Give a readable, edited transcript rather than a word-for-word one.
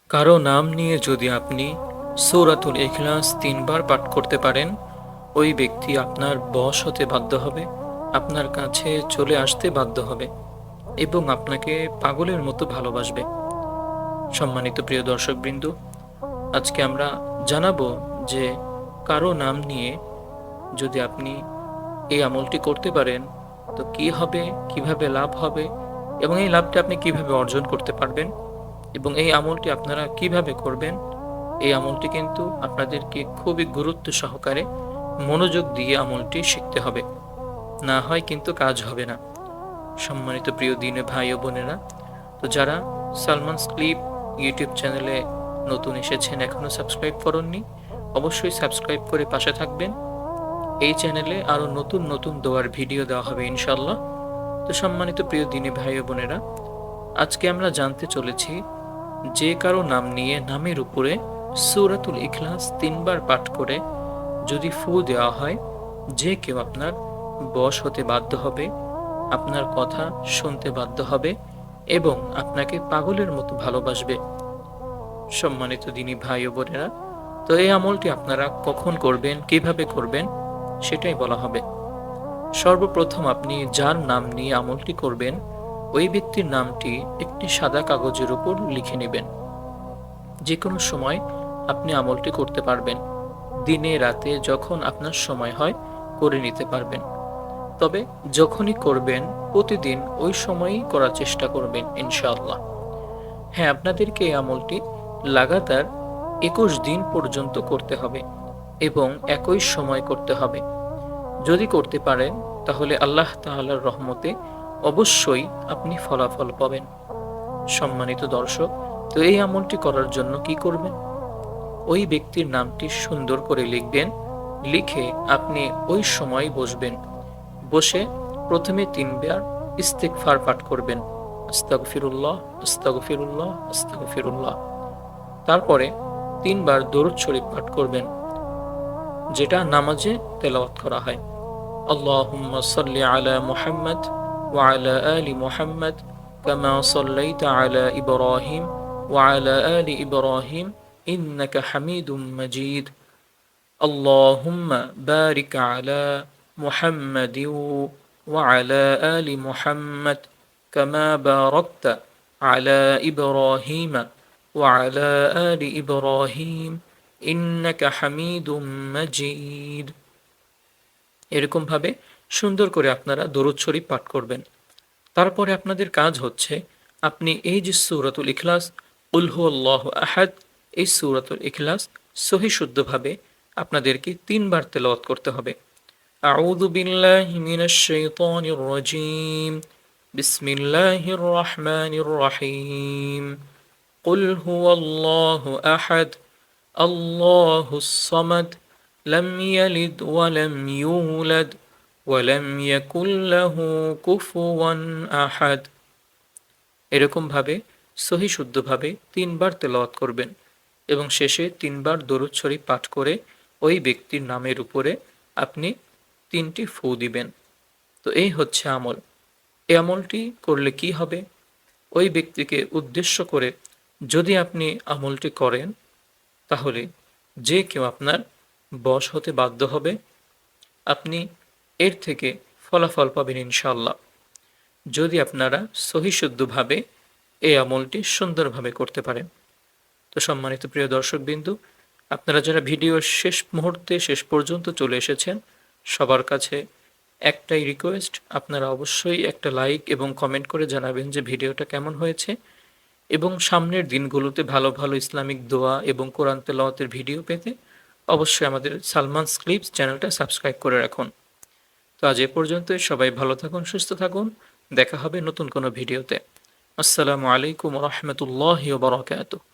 কারো নাম নিয়ে যদি আপনি সূরাতুল ইখলাস ৩ বার পাঠ করতে পারেন, ওই ব্যক্তি আপনার বশ হতে বাধ্য হবে, আপনার কাছে চলে আসতে বাধ্য হবে এবং আপনাকে পাগলের মতো ভালোবাসবে। সম্মানিত প্রিয় দর্শকবৃন্দ, আজকে আমরা জানাবো যে কারো নাম নিয়ে যদি আপনি এই আমলটি করতে পারেন তো কি হবে, কিভাবে লাভ হবে এবং এই লাভটা আপনি কিভাবে অর্জন করতে পারবেন এবং এই আমলটি আপনারা কিভাবে করবেন। এই আমলটি কিন্তু আপনাদেরকে খুবই গুরুত্ব সহকারে মনোযোগ দিয়ে আমলটি শিখতে হবে, না হয় কিন্তু কাজ হবে না। সম্মানিত প্রিয় দিনে ভাই ও বোনেরা, তো যারা সালমানস ক্লিপ ইউটিউব চ্যানেলে নতুন এসেছেন, এখনও সাবস্ক্রাইব করেননি, অবশ্যই সাবস্ক্রাইব করে পাশে থাকবেন। এই চ্যানেলে আরও নতুন নতুন দোয়ার ভিডিও দেওয়া হবে ইনশাল্লাহ। তো সম্মানিত প্রিয় দিনী ভাই ও বোনেরা, আজকে আমরা জানতে চলেছি যে কারো নাম নিয়ে নামের উপরে সূরাতুল ইখলাস ৩ বার পাঠ করে যদি ফু দেওয়া হয়, যে কেউ আপনার বশ হতে বাধ্য হবে, আপনার কথা শুনতে বাধ্য হবে এবং আপনাকে পাগলের মতো ভালোবাসবে। সম্মানিত দিনী ভাই ও বোনেরা, তো এই আমলটি আপনারা কখন করবেন, কিভাবে করবেন, সেটাই বলা হবে। সর্বপ্রথম আপনি যার নাম নিয়ে আমলটি করবেন, ওই ব্যক্তির নামটি একটি সাদা কাগজের উপর লিখে নেবেন। যে কোনো সময় আপনি আমলটি করতে পারবেন, দিনে রাতে যখন আপনার সময় হয় করে নিতে পারবেন। তবে যখনই করবেন প্রতিদিন ওই সময়ই করার চেষ্টা করবেন ইনশাআল্লাহ। হ্যাঁ, আপনাদেরকে এই আমলটি লাগাতার ২১ দিন পর্যন্ত করতে হবে এবং একই সময় করতে হবে। যদি করতে পারেন তাহলে আল্লাহ তাআলার রহমতে অবশ্যই আপনি ফলাফল পাবেন। সম্মানিত দর্শক, তো এই আমলটি করার জন্য কি করবেন? ওই ব্যক্তির নামটি সুন্দর করে লিখবেন। লিখে আপনি ওই সময় বসবেন। বসে প্রথমে ৩ বার ইস্তিগফার পাঠ করবেন। আস্তাগফিরুল্লাহ, আস্তাগফিরুল্লাহ, আস্তাগফিরুল্লাহ। তারপরে ৩ বার দরুদ শরীফ পাঠ করবেন, যেটা নামাজে তেলাওয়াত করা হয়। আল্লাহুম্মা সাল্লি আলা মুহাম্মাদ ওয়া আলা আলি মুহাম্মাদ কামা সাল্লাইতা আলা ইব্রাহিম ওয়া আলা আলি ইব্রাহিম ইন্নাকা হামিদুম মাজিদ। আল্লাহুম্মা বারিক আলা মুহাম্মাদিন ওয়া আলা আলি মুহাম্মাদ কামা বারাকতা আলা ইব্রাহিম ওয়া আলা আলি ইব্রাহিম ইন্নাকা হামিদুম মাজিদ। এরকমভাবে সুন্দর করে আপনারা দরুদ শরীফ পাঠ করবেন। তারপরে আপনাদের কাজ হচ্ছে, আপনি এই যে সূরাতুল ইখলাস, কুল হুয়াল্লাহু আহাদ, এই সূরাতুল ইখলাস সহি শুদ্ধভাবে আপনাদেরকে ৩ বার তেলাওয়াত করতে হবে। আউযু বিল্লাহি মিনাশ শাইতানির রাজীম। বিসমিল্লাহির রহমানির রহিম। কুল হুয়াল্লাহু আহাদ, আল্লাহুস সামাদ, লাম ইয়ালিদ ওয়া লাম ইউলাদ ওয়া লাম ইয়াকুল লাহু কুফুয়ান আহাদ। এরকমভাবে সহি শুদ্ধভাবে ৩ বার তেলাওয়াত করবেন এবং শেষে ৩ বার দরুদ শরীফ পাঠ করে ওই ব্যক্তির নামের উপরে আপনি ৩টি ফু দিবেন। তো এই হচ্ছে আমল। এই আমলটি করলে কি হবে? ওই ব্যক্তিকে উদ্দেশ্য করে যদি আপনি আমলটি করেন, তাহলে যে কেউ আপনার বশ হতে বাধ্য হবে। আপনি এর থেকে ফলাফল পাবেন ইনশাআল্লাহ, যদি আপনারা সহি শুদ্ধভাবে এই আমলটি সুন্দরভাবে করতে পারেন। তো সম্মানিত প্রিয় দর্শকবিন্দু, আপনারা যারা ভিডিওর শেষ মুহূর্তে শেষ পর্যন্ত চলে এসেছেন, সবার কাছে একটাই রিকোয়েস্ট, আপনারা অবশ্যই একটা লাইক এবং কমেন্ট করে জানাবেন যে ভিডিওটা কেমন হয়েছে এবং সামনের দিনগুলোতে ভালো ভালো ইসলামিক দোয়া এবং কোরআন তেলাওয়াতের ভিডিও পেতে অবশ্যই আমাদের সালমানস ক্লিপস চ্যানেলটা সাবস্ক্রাইব করে রাখুন। তো আজ এ পর্যন্তই। সবাই ভালো থাকুন, সুস্থ থাকুন। দেখা হবে নতুন কোনো ভিডিওতে। আসসালামু আলাইকুম ওয়া রাহমাতুল্লাহি ওয়া বারাকাতুহু।